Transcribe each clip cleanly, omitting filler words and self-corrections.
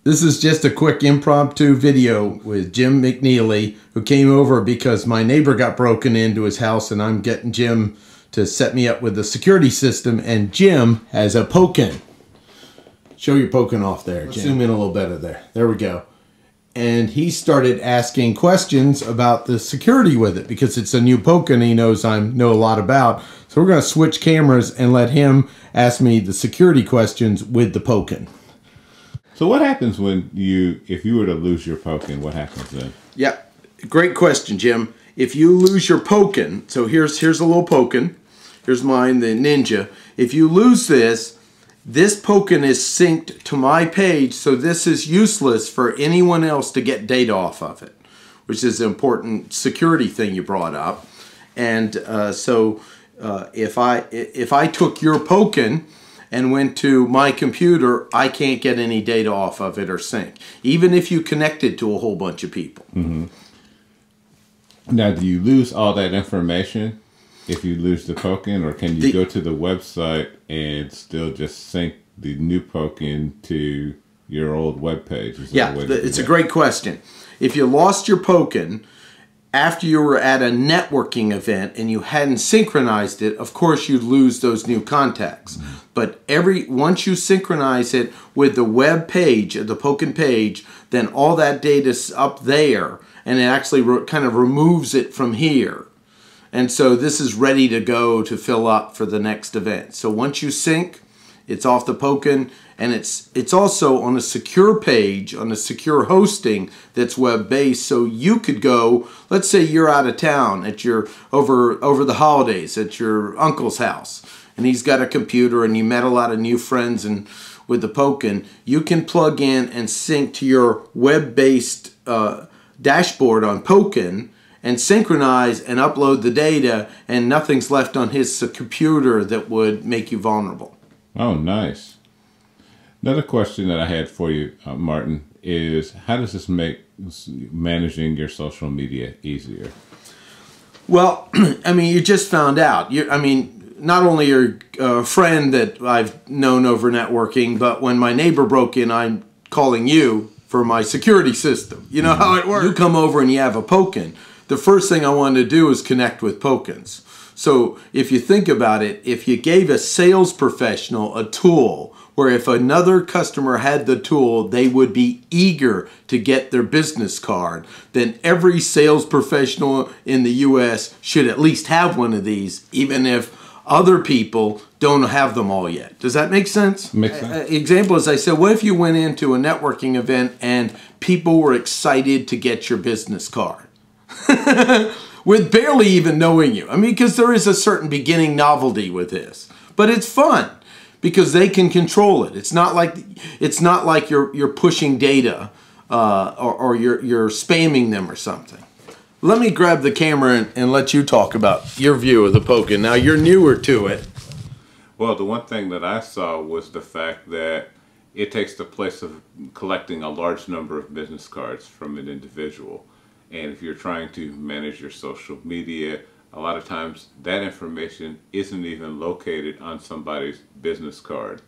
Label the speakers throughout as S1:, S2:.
S1: This is just a quick impromptu video with Jim McNeely, who came over because my neighbor got broken into his house and I'm getting Jim to set me up with the security system, and Jim has a Poken. Show your Poken off there, Jim. Zoom in a little better there. There we go. And he started asking questions about the security with it because it's a new Poken he knows I know a lot about. So we're going to switch cameras and let him ask me the security questions with the Poken.
S2: So what happens when if you were to lose your Poken, what happens then? Yeah,
S1: great question, Jim. If you lose your Poken, so here's a little Poken. Here's mine, the Ninja. If you lose this Poken is synced to my page, so this is useless for anyone else to get data off of it, which is an important security thing you brought up. And if I took your Poken and went to my computer, I can't get any data off of it or sync, even if you connected to a whole bunch of people.
S2: Mm-hmm. Now, do you lose all that information if you lose the Poken, or can you go to the website and still just sync the new Poken to your old web page?
S1: Yeah, it's a great question. If you lost your Poken after you were at a networking event and you hadn't synchronized it, of course you'd lose those new contacts. Mm-hmm. But once you synchronize it with the web page, the Poken page, then all that data's up there, and it actually kind of removes it from here. And so this is ready to go to fill up for the next event. So once you sync, it's off the Poken, and it's also on a secure page, on a secure hosting that's web-based. So you could go, let's say you're out of town at over the holidays at your uncle's house, and he's got a computer, and you met a lot of new friends, and with the Poken, you can plug in and sync to your web-based dashboard on Poken and synchronize and upload the data, and nothing's left on his computer that would make you vulnerable.
S2: Oh, nice. Another question that I had for you, Martin, is how does this make managing your social media easier?
S1: Well, I mean, you just found out. Not only you're a friend that I've known over networking, but when my neighbor broke in, I'm calling you for my security system. You know how it works. You come over and you have a Poken. The first thing I wanted to do is connect with Pokens. So if you think about it, if you gave a sales professional a tool where if another customer had the tool, they would be eager to get their business card, then every sales professional in the U.S. should at least have one of these, even if other people don't have them all yet. Does that make sense?
S2: Makes sense.
S1: Example is, I said, what if you went into a networking event and people were excited to get your business card? With barely even knowing you. I mean, because there is a certain beginning novelty with this, but it's fun because they can control it. It's not like you're pushing data or you're spamming them or something. Let me grab the camera and let you talk about your view of the Poken. Now, you're newer to it.
S2: Well, the one thing that I saw was the fact that it takes the place of collecting a large number of business cards from an individual. And if you're trying to manage your social media, a lot of times that information isn't even located on somebody's business card.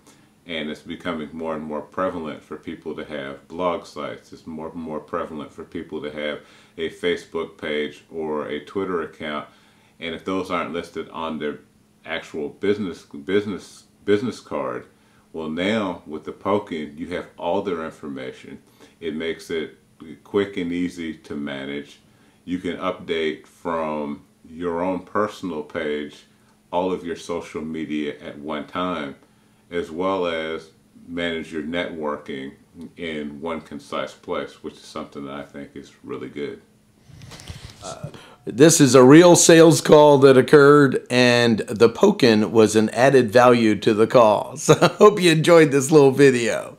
S2: And it's becoming more and more prevalent for people to have blog sites. It's more and more prevalent for people to have a Facebook page or a Twitter account. And if those aren't listed on their actual business card, well, now with the Poken, you have all their information. It makes it quick and easy to manage. You can update from your own personal page all of your social media at one time, as well as manage your networking in one concise place, which is something that I think is really good.
S1: This is a real sales call that occurred, and the Poken was an added value to the call. So I hope you enjoyed this little video.